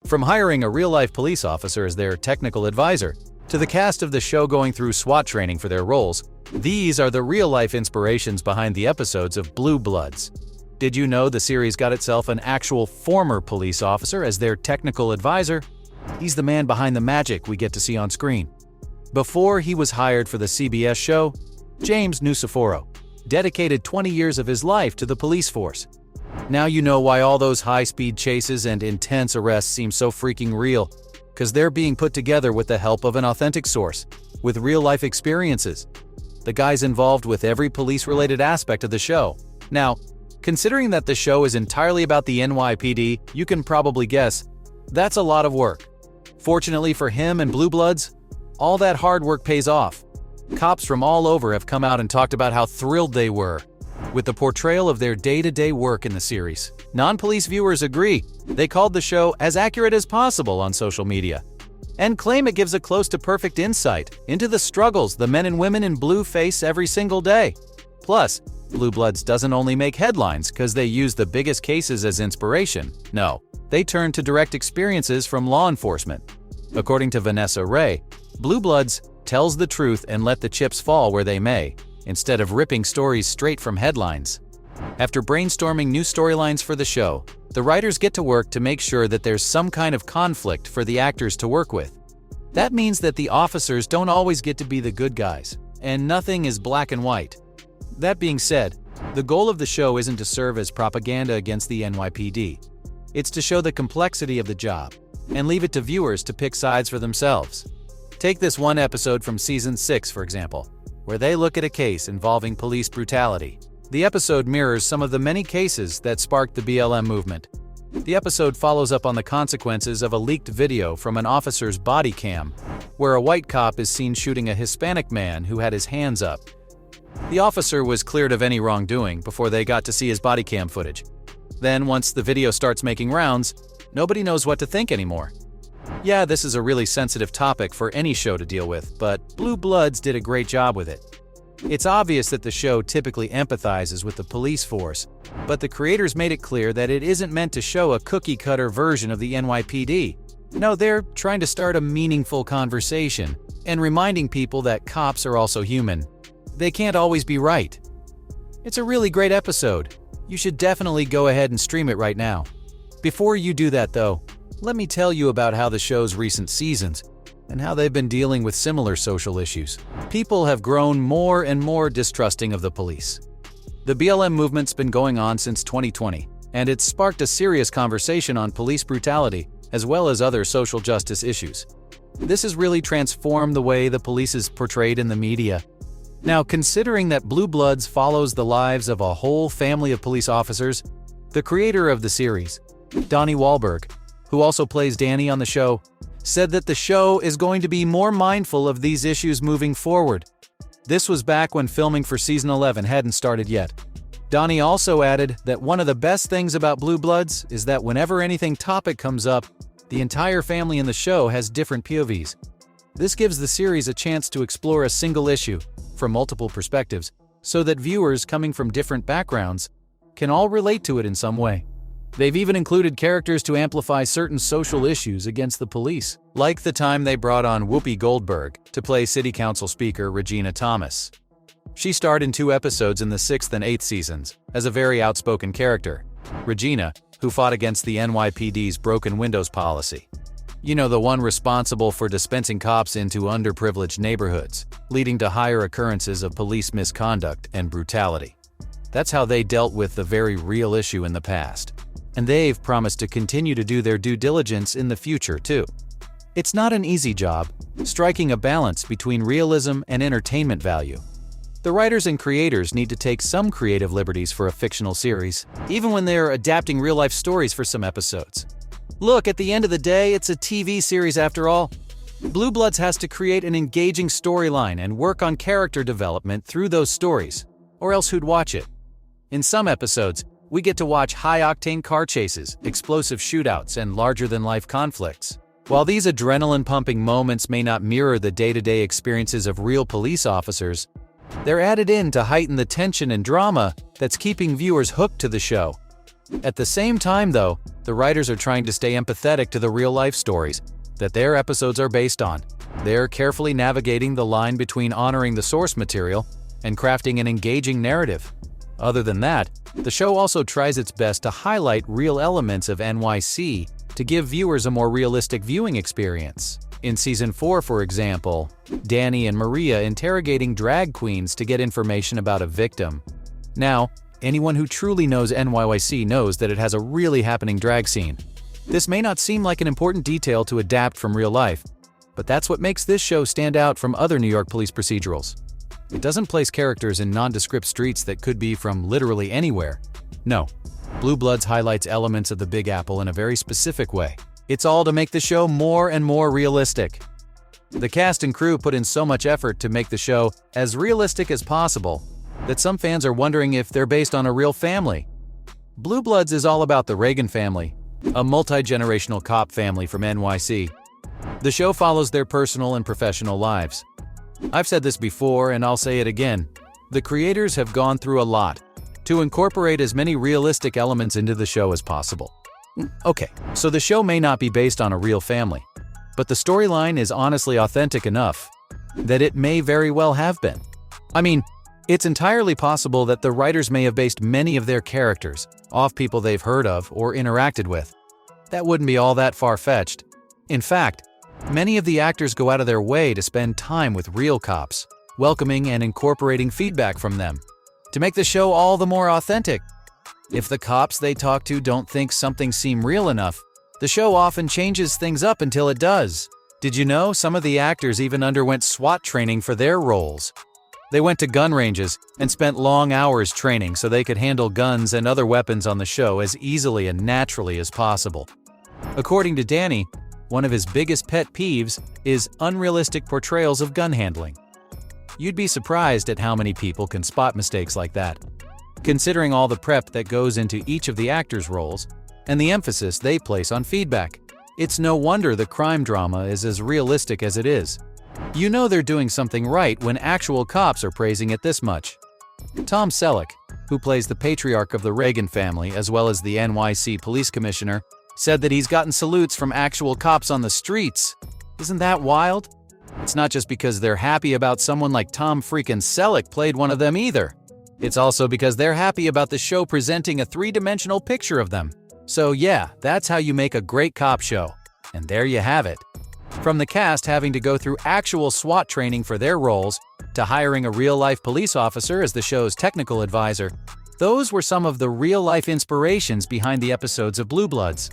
From hiring a real-life police officer as their technical advisor, to the cast of the show going through SWAT training for their roles, these are the real-life inspirations behind the episodes of Blue Bloods. Did you know the series got itself an actual former police officer as their technical advisor? He's the man behind the magic we get to see on screen. Before he was hired for the CBS show, James Nuciforo dedicated 20 years of his life to the police force. Now you know why all those high-speed chases and intense arrests seem so freaking real, because they're being put together with the help of an authentic source, with real-life experiences. The guy's involved with every police-related aspect of the show. Now, considering that the show is entirely about the NYPD, you can probably guess that's a lot of work. Fortunately for him and Blue Bloods, all that hard work pays off. Cops from all over have come out and talked about how thrilled they were with the portrayal of their day-to-day work in the series. Non-police viewers agree. They called the show as accurate as possible on social media and claim it gives a close-to-perfect insight into the struggles the men and women in blue face every single day. Plus, Blue Bloods doesn't only make headlines because they use the biggest cases as inspiration. No, they turn to direct experiences from law enforcement. According to Vanessa Ray, Blue Bloods tells the truth and let the chips fall where they may, instead of ripping stories straight from headlines. After brainstorming new storylines for the show, the writers get to work to make sure that there's some kind of conflict for the actors to work with. That means that the officers don't always get to be the good guys, and nothing is black and white. That being said, the goal of the show isn't to serve as propaganda against the NYPD. It's to show the complexity of the job, and leave it to viewers to pick sides for themselves. Take this one episode from Season 6, for example, where they look at a case involving police brutality. The episode mirrors some of the many cases that sparked the BLM movement. The episode follows up on the consequences of a leaked video from an officer's body cam, where a white cop is seen shooting a Hispanic man who had his hands up. The officer was cleared of any wrongdoing before they got to see his body cam footage. Then, once the video starts making rounds, nobody knows what to think anymore. Yeah, this is a really sensitive topic for any show to deal with, but Blue Bloods did a great job with it. It's obvious that the show typically empathizes with the police force, but the creators made it clear that it isn't meant to show a cookie-cutter version of the NYPD. No, they're trying to start a meaningful conversation and reminding people that cops are also human. They can't always be right. It's a really great episode. You should definitely go ahead and stream it right now. Before you do that, though, let me tell you about how the show's recent seasons and how they've been dealing with similar social issues. People have grown more and more distrusting of the police. The BLM movement's been going on since 2020, and it's sparked a serious conversation on police brutality as well as other social justice issues. This has really transformed the way the police is portrayed in the media. Now, considering that Blue Bloods follows the lives of a whole family of police officers, the creator of the series, Donnie Wahlberg, who also plays Danny on the show, said that the show is going to be more mindful of these issues moving forward. This was back when filming for Season 11 hadn't started yet. Donnie also added that one of the best things about Blue Bloods is that whenever anything topic comes up, the entire family in the show has different POVs. This gives the series a chance to explore a single issue from multiple perspectives, so that viewers coming from different backgrounds can all relate to it in some way. They've even included characters to amplify certain social issues against the police, like the time they brought on Whoopi Goldberg to play City Council Speaker Regina Thomas. She starred in 2 episodes in the 6th and 8th seasons as a very outspoken character, Regina, who fought against the NYPD's broken windows policy. You know, the one responsible for dispensing cops into underprivileged neighborhoods, leading to higher occurrences of police misconduct and brutality. That's how they dealt with the very real issue in the past. And they've promised to continue to do their due diligence in the future, too. It's not an easy job, striking a balance between realism and entertainment value. The writers and creators need to take some creative liberties for a fictional series, even when they're adapting real-life stories for some episodes. Look, at the end of the day, it's a TV series after all. Blue Bloods has to create an engaging storyline and work on character development through those stories, or else who'd watch it? In some episodes, we get to watch high-octane car chases, explosive shootouts, and larger-than-life conflicts. While these adrenaline-pumping moments may not mirror the day-to-day experiences of real police officers, they're added in to heighten the tension and drama that's keeping viewers hooked to the show. At the same time, though, the writers are trying to stay empathetic to the real-life stories that their episodes are based on. They're carefully navigating the line between honoring the source material and crafting an engaging narrative. Other than that, the show also tries its best to highlight real elements of NYC to give viewers a more realistic viewing experience. In Season 4, for example, Danny and Maria interrogating drag queens to get information about a victim. Now, anyone who truly knows NYC knows that it has a really happening drag scene. This may not seem like an important detail to adapt from real life, but that's what makes this show stand out from other New York police procedurals. It doesn't place characters in nondescript streets that could be from literally anywhere. No, Blue Bloods highlights elements of the Big Apple in a very specific way. It's all to make the show more and more realistic. The cast and crew put in so much effort to make the show as realistic as possible that some fans are wondering if they're based on a real family. Blue Bloods is all about the Reagan family, a multi-generational cop family from NYC. The show follows their personal and professional lives. I've said this before and I'll say it again. The creators have gone through a lot to incorporate as many realistic elements into the show as possible. Okay, so the show may not be based on a real family, but the storyline is honestly authentic enough that it may very well have been. I mean, it's entirely possible that the writers may have based many of their characters off people they've heard of or interacted with. That wouldn't be all that far-fetched. In fact, many of the actors go out of their way to spend time with real cops, welcoming and incorporating feedback from them, to make the show all the more authentic. If the cops they talk to don't think something seems real enough, the show often changes things up until it does. Did you know some of the actors even underwent SWAT training for their roles? They went to gun ranges and spent long hours training so they could handle guns and other weapons on the show as easily and naturally as possible. According to Danny, one of his biggest pet peeves is unrealistic portrayals of gun handling. You'd be surprised at how many people can spot mistakes like that. Considering all the prep that goes into each of the actors' roles and the emphasis they place on feedback, it's no wonder the crime drama is as realistic as it is. You know they're doing something right when actual cops are praising it this much. Tom Selleck, who plays the patriarch of the Reagan family as well as the NYC police commissioner, said that he's gotten salutes from actual cops on the streets. Isn't that wild? It's not just because they're happy about someone like Tom freaking Selleck played one of them either. It's also because they're happy about the show presenting a three-dimensional picture of them. So yeah, that's how you make a great cop show. And there you have it. From the cast having to go through actual SWAT training for their roles, to hiring a real-life police officer as the show's technical advisor, those were some of the real-life inspirations behind the episodes of Blue Bloods.